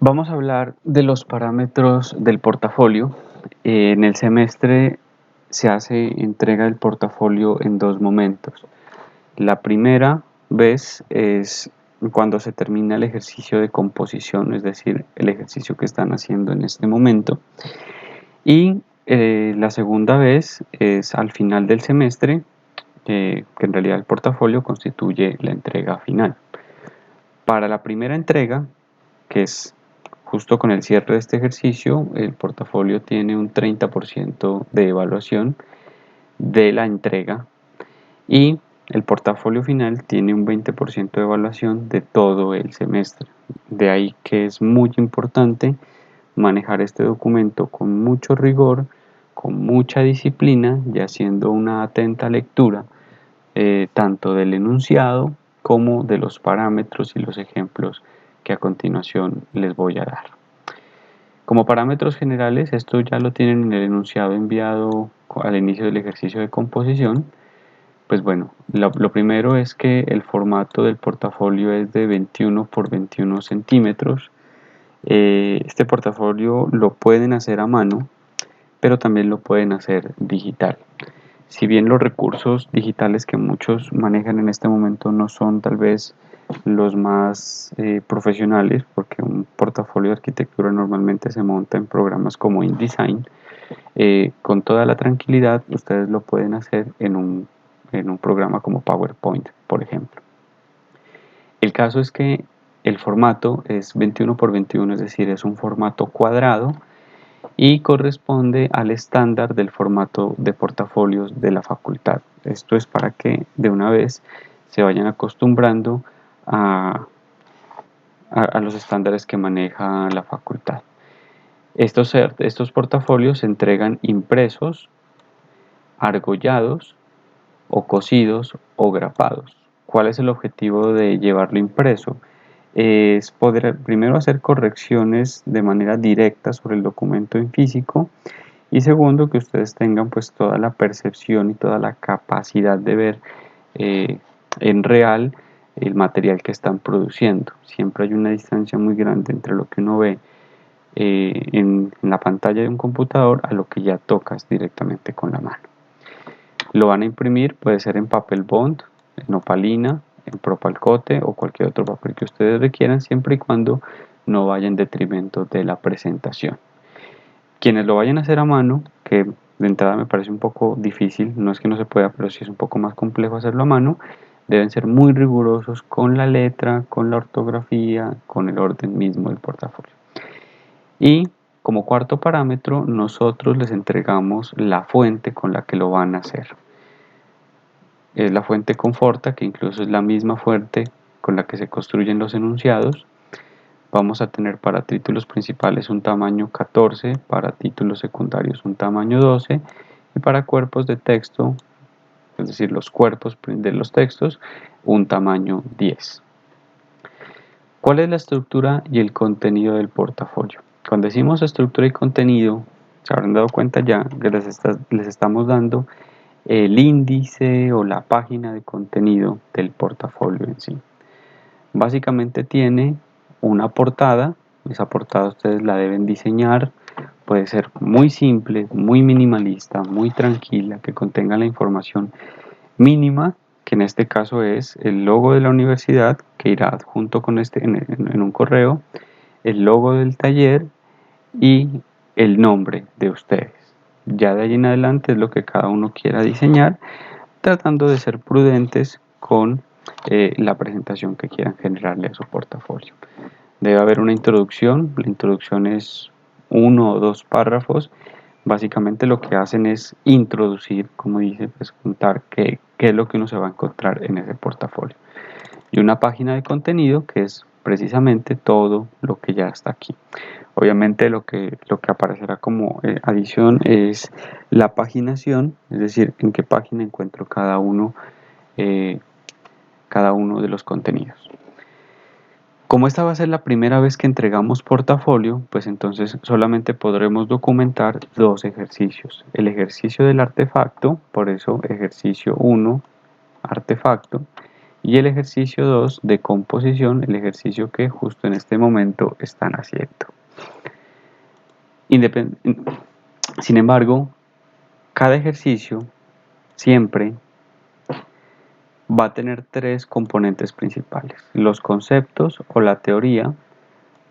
Vamos a hablar de los parámetros del portafolio. En el semestre se hace entrega del portafolio en dos momentos. La primera vez es cuando se termina el ejercicio de composición, es decir, el ejercicio que están haciendo en este momento. Y la segunda vez es al final del semestre, que en realidad el portafolio constituye la entrega final. Para la primera entrega, que es justo con el cierre de este ejercicio, el portafolio tiene un 30% de evaluación de la entrega y el portafolio final tiene un 20% de evaluación de todo el semestre. De ahí que es muy importante manejar este documento con mucho rigor, con mucha disciplina y haciendo una atenta lectura tanto del enunciado como de los parámetros y los ejemplos que a continuación les voy a dar. Como parámetros generales, esto ya lo tienen en el enunciado enviado al inicio del ejercicio de composición. Pues bueno, lo primero es que el formato del portafolio es de 21 por 21 centímetros. Este portafolio lo pueden hacer a mano, pero también lo pueden hacer digital. Si bien los recursos digitales que muchos manejan en este momento no son tal vez los más profesionales, porque un portafolio de arquitectura normalmente se monta en programas como InDesign, con toda la tranquilidad ustedes lo pueden hacer en un programa como PowerPoint, por ejemplo. El caso es que el formato es 21 por 21, es decir, es un formato cuadrado y corresponde al estándar del formato de portafolios de la facultad. Esto es para que de una vez se vayan acostumbrando a los estándares que maneja la facultad. Estos portafolios se entregan impresos, argollados o cosidos o grapados. ¿Cuál es el objetivo de llevarlo impreso? Es poder primero hacer correcciones de manera directa sobre el documento en físico y segundo que ustedes tengan pues toda la percepción y toda la capacidad de ver en real el material que están produciendo. Siempre hay una distancia muy grande entre lo que uno ve en la pantalla de un computador a lo que ya tocas directamente con la mano. Lo van a imprimir, puede ser en papel bond, en opalina, en propalcote o cualquier otro papel que ustedes requieran, siempre y cuando no vaya en detrimento de la presentación. Quienes lo vayan a hacer a mano, que de entrada me parece un poco difícil, no es que no se pueda, pero sí es un poco más complejo hacerlo a mano, deben ser muy rigurosos con la letra, con la ortografía, con el orden mismo del portafolio. Y como cuarto parámetro, nosotros les entregamos la fuente con la que lo van a hacer. Es la fuente Conforta, que incluso es la misma fuente con la que se construyen los enunciados. Vamos a tener para títulos principales un tamaño 14, para títulos secundarios un tamaño 12 y para cuerpos de texto, es decir, los cuerpos de los textos, un tamaño 10. ¿Cuál es la estructura y el contenido del portafolio? Cuando decimos estructura y contenido, se habrán dado cuenta ya que les estamos dando el índice o la página de contenido del portafolio en sí. Básicamente tiene una portada, esa portada ustedes la deben diseñar, puede ser muy simple, muy minimalista, muy tranquila, que contenga la información mínima, que en este caso es el logo de la universidad, que irá junto con en un correo, el logo del taller y el nombre de ustedes. Ya de allí en adelante es lo que cada uno quiera diseñar, tratando de ser prudentes con la presentación que quieran generarle a su portafolio. Debe haber una introducción, la introducción es 1 o 2 párrafos. Básicamente lo que hacen es introducir, como dice, pues contar qué es lo que uno se va a encontrar en ese portafolio. Y una página de contenido que es precisamente todo lo que ya está aquí. Obviamente lo que aparecerá como adición es la paginación, es decir, en qué página encuentro cada uno de los contenidos. Como esta va a ser la primera vez que entregamos portafolio, pues entonces solamente podremos documentar dos ejercicios. El ejercicio del artefacto, por eso ejercicio 1, artefacto, y el ejercicio 2 de composición, el ejercicio que justo en este momento están haciendo. Sin embargo, cada ejercicio siempre va a tener tres componentes principales: los conceptos o la teoría,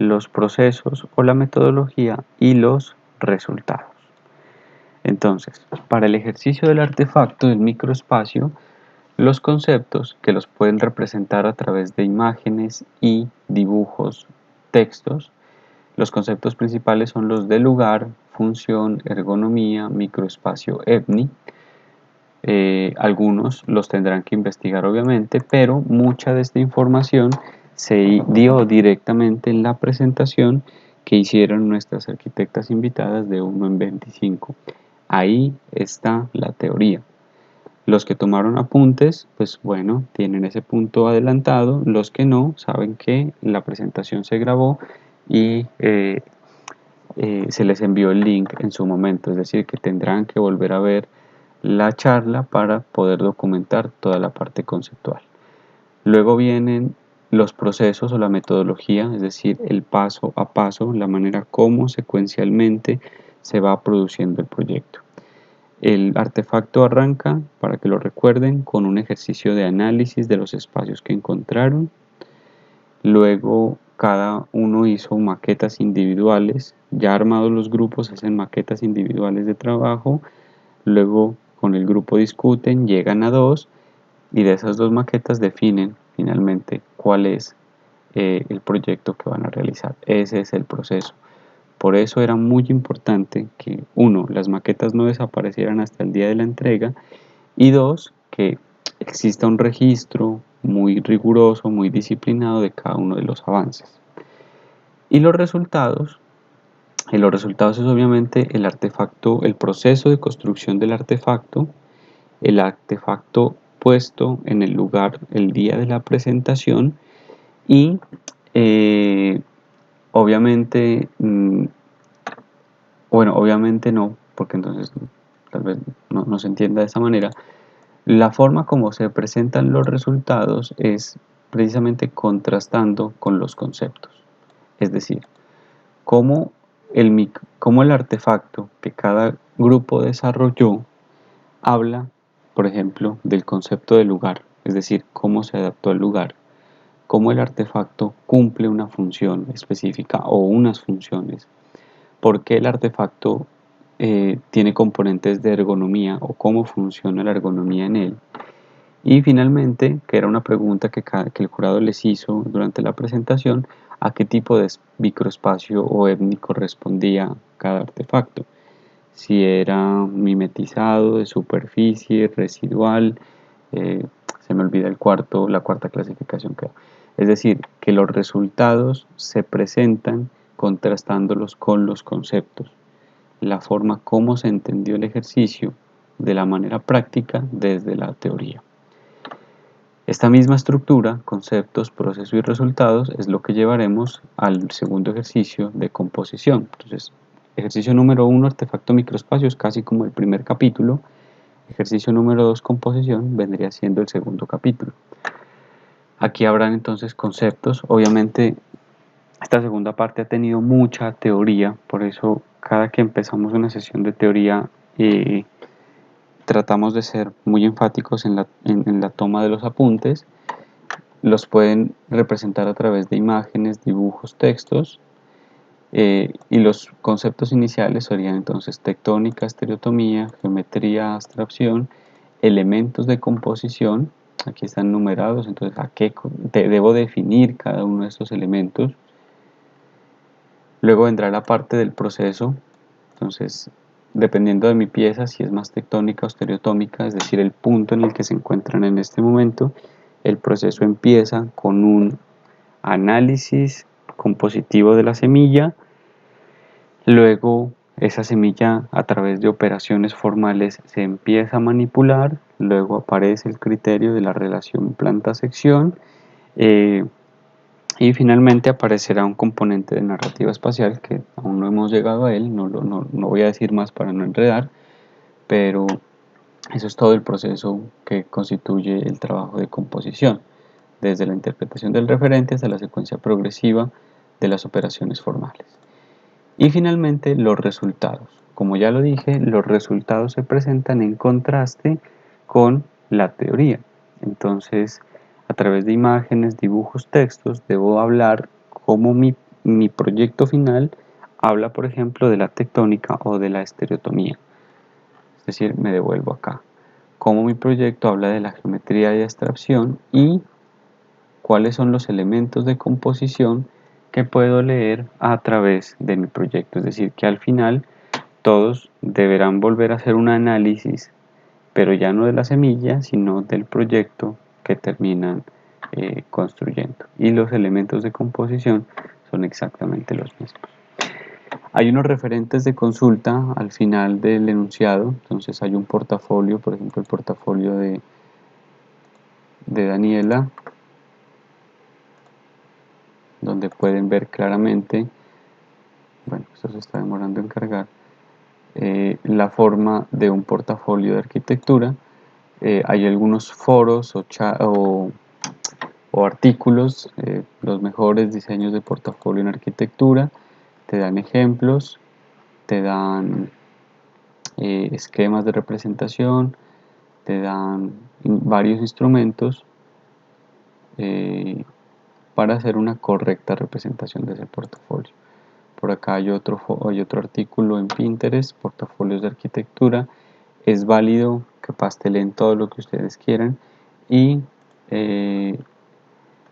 los procesos o la metodología y los resultados. Entonces, para el ejercicio del artefacto del microespacio, los conceptos, que los pueden representar a través de imágenes y dibujos, textos, los conceptos principales son los de lugar, función, ergonomía, microespacio, EBNI. Algunos los tendrán que investigar obviamente, pero mucha de esta información se dio directamente en la presentación que hicieron nuestras arquitectas invitadas de 1 en 25. Ahí está la teoría. Los que tomaron apuntes, pues bueno, tienen ese punto adelantado. Los que no, saben que la presentación se grabó y se les envió el link en su momento, es decir, que tendrán que volver a ver la charla para poder documentar toda la parte conceptual. Luego vienen los procesos o la metodología, es decir, el paso a paso, la manera como secuencialmente se va produciendo el proyecto. El artefacto arranca, para que lo recuerden, con un ejercicio de análisis de los espacios que encontraron. Luego cada uno hizo maquetas individuales, ya armados los grupos hacen maquetas individuales de trabajo, luego con el grupo discuten, llegan a 2 y de esas 2 maquetas definen finalmente cuál es el proyecto que van a realizar. Ese es el proceso. Por eso era muy importante que, 1, las maquetas no desaparecieran hasta el día de la entrega, y 2, que exista un registro muy riguroso, muy disciplinado de cada uno de los avances. Y los resultados es obviamente el artefacto, el proceso de construcción del artefacto, el artefacto puesto en el lugar el día de la presentación y obviamente, obviamente no, porque entonces tal vez no se entienda de esa manera. La forma como se presentan los resultados es precisamente contrastando con los conceptos. Es decir, cómo el artefacto que cada grupo desarrolló habla, por ejemplo, del concepto de lugar, es decir, cómo se adaptó al lugar, cómo el artefacto cumple una función específica o unas funciones, por qué el artefacto tiene componentes de ergonomía o cómo funciona la ergonomía en él. Y finalmente, que era una pregunta que el jurado les hizo durante la presentación, a qué tipo de microespacio o EBNI correspondía cada artefacto. Si era mimetizado, de superficie, residual, se me olvida la cuarta clasificación que era. Es decir, que los resultados se presentan contrastándolos con los conceptos, la forma como se entendió el ejercicio de la manera práctica desde la teoría. Esta misma estructura, conceptos, proceso y resultados, es lo que llevaremos al segundo ejercicio de composición. Entonces, ejercicio número 1, artefacto microespacio, es casi como el primer capítulo. Ejercicio número 2, composición, vendría siendo el segundo capítulo. Aquí habrán entonces conceptos. Obviamente, esta segunda parte ha tenido mucha teoría, por eso cada que empezamos una sesión de teoría, tratamos de ser muy enfáticos en la toma de los apuntes. Los pueden representar a través de imágenes, dibujos, textos, y los conceptos iniciales serían entonces tectónica, estereotomía, geometría, abstracción, elementos de composición. Aquí están numerados, entonces a qué debo definir cada uno de estos elementos. Luego vendrá la parte del proceso, entonces dependiendo de mi pieza, si es más tectónica o estereotómica, es decir, el punto en el que se encuentran en este momento, el proceso empieza con un análisis compositivo de la semilla, luego esa semilla a través de operaciones formales se empieza a manipular, luego aparece el criterio de la relación planta-sección, y finalmente aparecerá un componente de narrativa espacial que aún no hemos llegado a él, no voy a decir más para no enredar, pero eso es todo el proceso que constituye el trabajo de composición. desde la interpretación del referente hasta la secuencia progresiva de las operaciones formales. Y finalmente los resultados. Como ya lo dije, los resultados se presentan en contraste con la teoría. Entonces, a través de imágenes, dibujos, textos, debo hablar cómo mi proyecto final habla, por ejemplo, de la tectónica o de la estereotomía. Es decir, me devuelvo acá. Cómo mi proyecto habla de la geometría de abstracción y cuáles son los elementos de composición que puedo leer a través de mi proyecto. Es decir, que al final todos deberán volver a hacer un análisis, pero ya no de la semilla, sino del proyecto que terminan construyendo. Y los elementos de composición son exactamente los mismos. Hay unos referentes de consulta al final del enunciado, entonces hay un portafolio, por ejemplo el portafolio de Daniela, donde pueden ver claramente, bueno, esto se está demorando en cargar, la forma de un portafolio de arquitectura. Hay algunos foros o artículos, los mejores diseños de portafolio en arquitectura, te dan ejemplos, te dan esquemas de representación, te dan varios instrumentos para hacer una correcta representación de ese portafolio. Por acá hay otro artículo en Pinterest, portafolios de arquitectura. Es válido que pasteleen todo lo que ustedes quieran y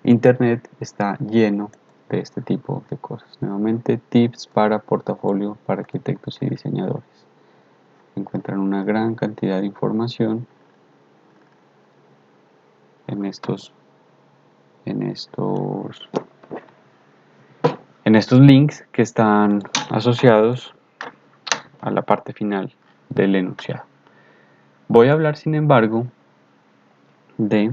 Internet está lleno de este tipo de cosas. Nuevamente, tips para portafolio para arquitectos y diseñadores. Encuentran una gran cantidad de información en estos links que están asociados a la parte final del enunciado. Voy a hablar, sin embargo, de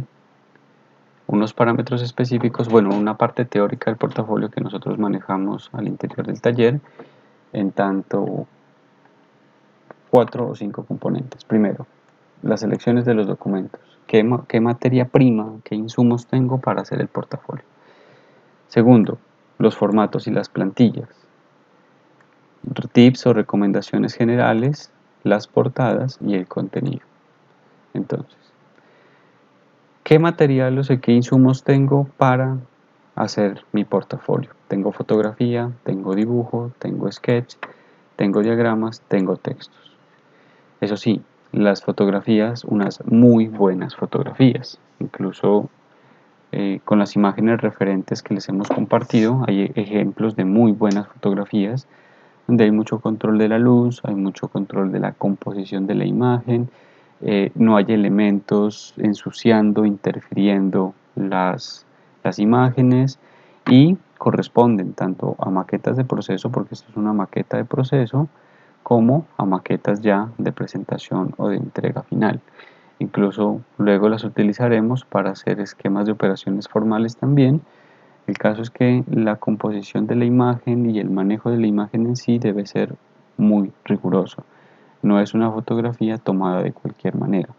unos parámetros específicos, bueno, una parte teórica del portafolio que nosotros manejamos al interior del taller, en tanto 4 o 5 componentes. Primero, las selecciones de los documentos. ¿Qué materia prima, qué insumos tengo para hacer el portafolio? Segundo, los formatos y las plantillas. Tips o recomendaciones generales, las portadas y el contenido. Entonces, ¿qué materiales o qué insumos tengo para hacer mi portafolio? Tengo fotografía, tengo dibujo, tengo sketch, tengo diagramas, tengo textos. Eso sí, las fotografías, unas muy buenas fotografías. Incluso con las imágenes referentes que les hemos compartido, hay ejemplos de muy buenas fotografías donde hay mucho control de la luz, hay mucho control de la composición de la imagen, no hay elementos ensuciando, interfiriendo las imágenes y corresponden tanto a maquetas de proceso, porque esto es una maqueta de proceso, como a maquetas ya de presentación o de entrega final. Incluso luego las utilizaremos para hacer esquemas de operaciones formales también. El caso es que la composición de la imagen y el manejo de la imagen en sí debe ser muy riguroso. No es una fotografía tomada de cualquier manera.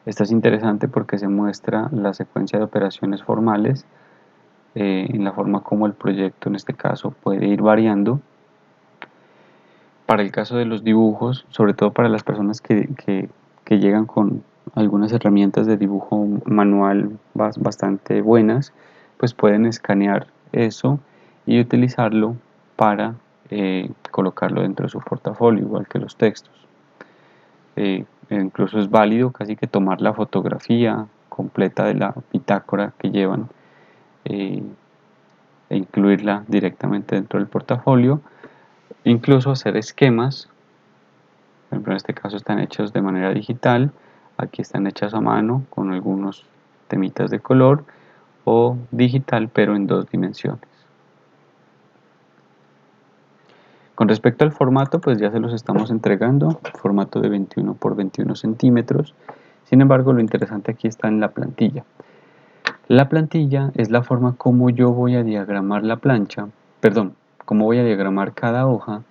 Esta es interesante porque se muestra la secuencia de operaciones formales en la forma como el proyecto en este caso puede ir variando. Para el caso de los dibujos, sobre todo para las personas que llegan con algunas herramientas de dibujo manual bastante buenas, pues pueden escanear eso y utilizarlo para colocarlo dentro de su portafolio, igual que los textos. Incluso es válido casi que tomar la fotografía completa de la bitácora que llevan e incluirla directamente dentro del portafolio, incluso hacer esquemas. Por ejemplo, en este caso están hechos de manera digital, aquí están hechas a mano con algunos temitas de color, o digital pero en 2 dimensiones. Con respecto al formato, pues ya se los estamos entregando, formato de 21 por 21 centímetros. Sin embargo, lo interesante aquí está en la plantilla. La plantilla es la forma como yo voy a diagramar la plancha, perdón, cómo voy a diagramar cada hoja,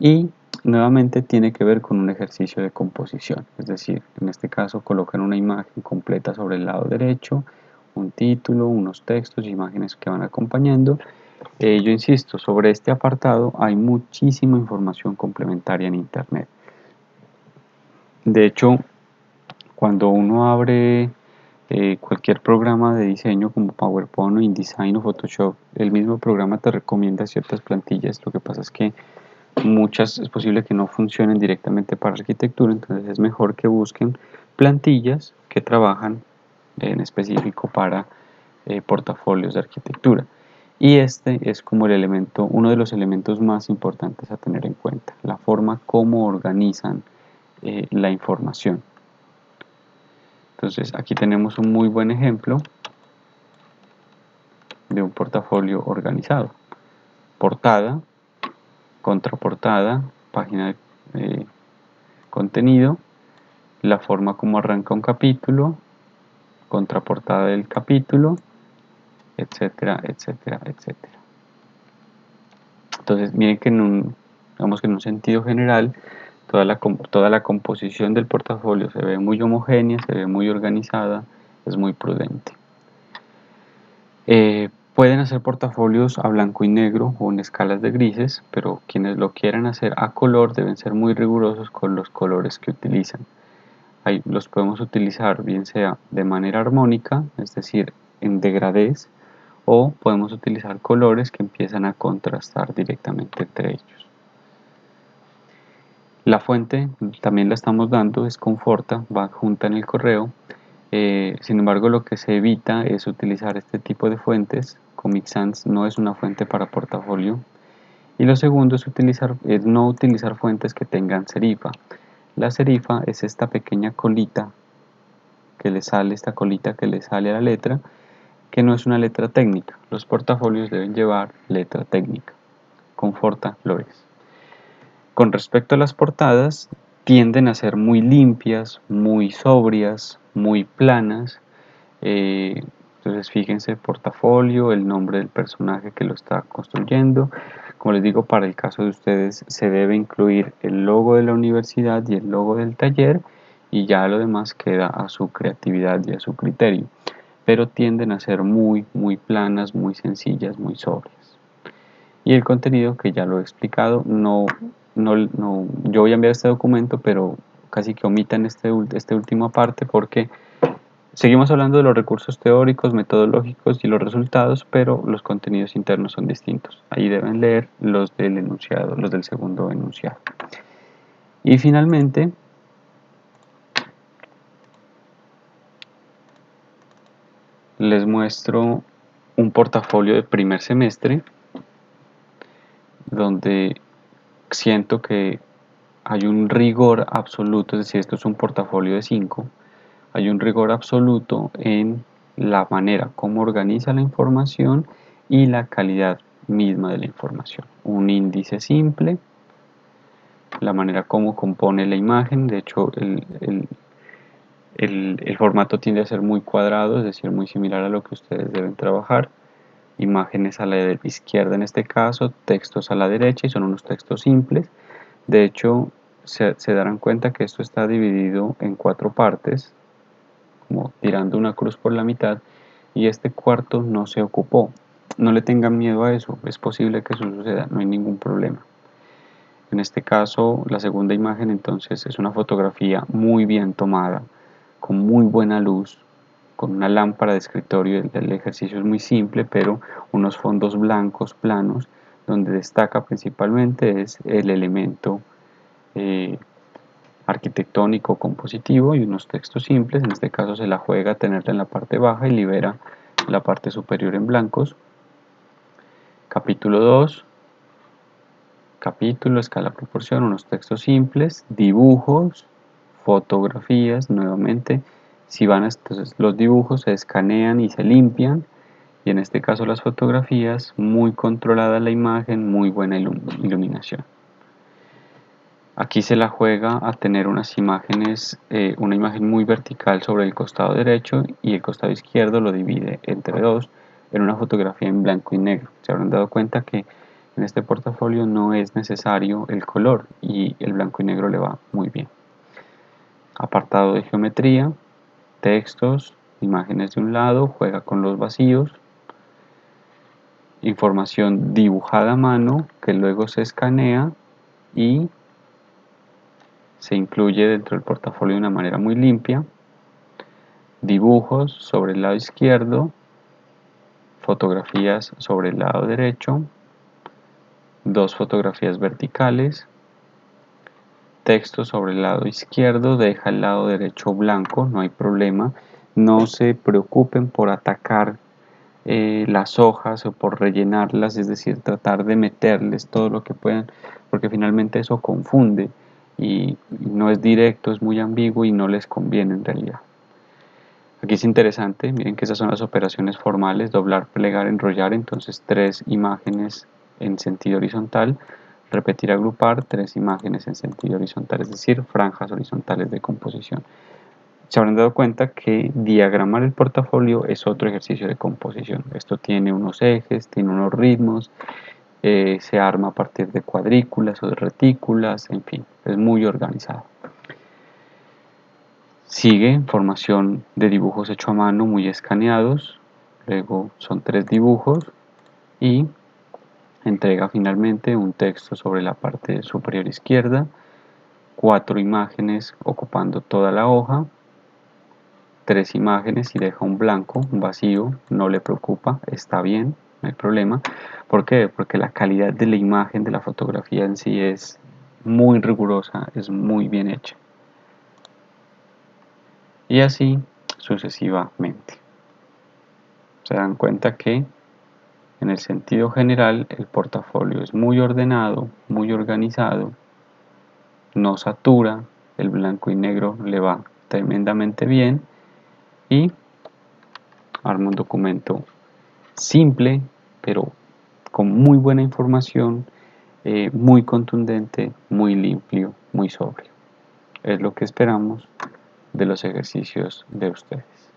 y nuevamente tiene que ver con un ejercicio de composición, es decir, en este caso colocar una imagen completa sobre el lado derecho, un título, unos textos, imágenes que van acompañando. Yo insisto, sobre este apartado hay muchísima información complementaria en Internet. De hecho, cuando uno abre cualquier programa de diseño como PowerPoint o InDesign o Photoshop, el mismo programa te recomienda ciertas plantillas. Lo que pasa es que muchas es posible que no funcionen directamente para arquitectura, entonces es mejor que busquen plantillas que trabajan en específico para portafolios de arquitectura. Y este es como el elemento, uno de los elementos más importantes a tener en cuenta, la forma como organizan la información. Entonces aquí tenemos un muy buen ejemplo de un portafolio organizado. Portada, contraportada, página de contenido, la forma como arranca un capítulo, contraportada del capítulo, etcétera, etcétera, etcétera. Entonces miren que digamos que en un sentido general toda la composición del portafolio se ve muy homogénea, se ve muy organizada, es muy prudente. Pueden hacer portafolios a blanco y negro o en escalas de grises, pero quienes lo quieran hacer a color deben ser muy rigurosos con los colores que utilizan. Ahí los podemos utilizar bien sea de manera armónica, es decir, en degradés, o podemos utilizar colores que empiezan a contrastar directamente entre ellos. La fuente también la estamos dando, es Conforta, va junta en el correo. Sin embargo, lo que se evita es utilizar este tipo de fuentes. Comic Sans no es una fuente para portafolio. Y lo segundo es no utilizar fuentes que tengan serifa. La serifa es esta pequeña colita que le sale, esta colita que le sale a la letra, que no es una letra técnica. Los portafolios deben llevar letra técnica. Conforta lo es. Con respecto a las portadas, tienden a ser muy limpias, muy sobrias, muy planas. Entonces fíjense portafolio, el nombre del personaje que lo está construyendo. Como les digo, para el caso de ustedes se debe incluir el logo de la universidad y el logo del taller y ya lo demás queda a su creatividad y a su criterio. Pero tienden a ser muy, muy planas, muy sencillas, muy sobrias. Y el contenido que ya lo he explicado, yo voy a enviar este documento, pero casi que omitan esta última parte porque seguimos hablando de los recursos teóricos, metodológicos y los resultados, pero los contenidos internos son distintos. Ahí deben leer los del enunciado, los del segundo enunciado. Y finalmente, les muestro un portafolio de primer semestre donde siento que hay un rigor absoluto, es decir, esto es un portafolio de 5, hay un rigor absoluto en la manera como organiza la información y la calidad misma de la información. Un índice simple, la manera como compone la imagen, de hecho el formato tiende a ser muy cuadrado, es decir, muy similar a lo que ustedes deben trabajar. Imágenes a la izquierda en este caso, textos a la derecha y son unos textos simples. De hecho, se darán cuenta que esto está dividido en 4 partes, como tirando una cruz por la mitad, y este cuarto no se ocupó. No le tengan miedo a eso, es posible que eso suceda, no hay ningún problema. En este caso, la segunda imagen entonces es una fotografía muy bien tomada, con muy buena luz, con una lámpara de escritorio. El ejercicio es muy simple, pero unos fondos blancos planos, donde destaca principalmente es el elemento arquitectónico compositivo y unos textos simples. En este caso se la juega a tenerla en la parte baja y libera la parte superior en blancos. Capítulo 2, capítulo, escala, proporción, unos textos simples, dibujos, fotografías, nuevamente, si van entonces los dibujos se escanean y se limpian, y en este caso las fotografías, muy controlada la imagen, muy buena iluminación. Aquí se la juega a tener unas imágenes, una imagen muy vertical sobre el costado derecho y el costado izquierdo lo divide entre dos en una fotografía en blanco y negro. Se habrán dado cuenta que en este portafolio no es necesario el color y el blanco y negro le va muy bien. Apartado de geometría, textos, imágenes de un lado, juega con los vacíos, información dibujada a mano que luego se escanea y se incluye dentro del portafolio de una manera muy limpia, dibujos sobre el lado izquierdo, fotografías sobre el lado derecho, dos fotografías verticales, texto sobre el lado izquierdo, deja el lado derecho blanco, no hay problema, no se preocupen por atacar las hojas o por rellenarlas, es decir, tratar de meterles todo lo que puedan, porque finalmente eso confunde y no es directo, es muy ambiguo y no les conviene en realidad. Aquí es interesante, miren que esas son las operaciones formales, doblar, plegar, enrollar, entonces 3 imágenes en sentido horizontal, repetir, agrupar, 3 imágenes en sentido horizontal, es decir, franjas horizontales de composición. Se habrán dado cuenta que diagramar el portafolio es otro ejercicio de composición. Esto tiene unos ejes, tiene unos ritmos, se arma a partir de cuadrículas o de retículas, en fin, es muy organizado. Sigue formación de dibujos hecho a mano muy escaneados, luego son 3 dibujos y entrega finalmente un texto sobre la parte superior izquierda, 4 imágenes ocupando toda la hoja, 3 imágenes y deja un blanco, un vacío, no le preocupa, está bien, no hay problema. ¿Por qué? Porque la calidad de la imagen, de la fotografía en sí es muy rigurosa, es muy bien hecha. Y así sucesivamente. Se dan cuenta que en el sentido general el portafolio es muy ordenado, muy organizado, no satura, el blanco y negro le va tremendamente bien y arma un documento simple, pero con muy buena información, muy contundente, muy limpio, muy sobrio. Es lo que esperamos de los ejercicios de ustedes.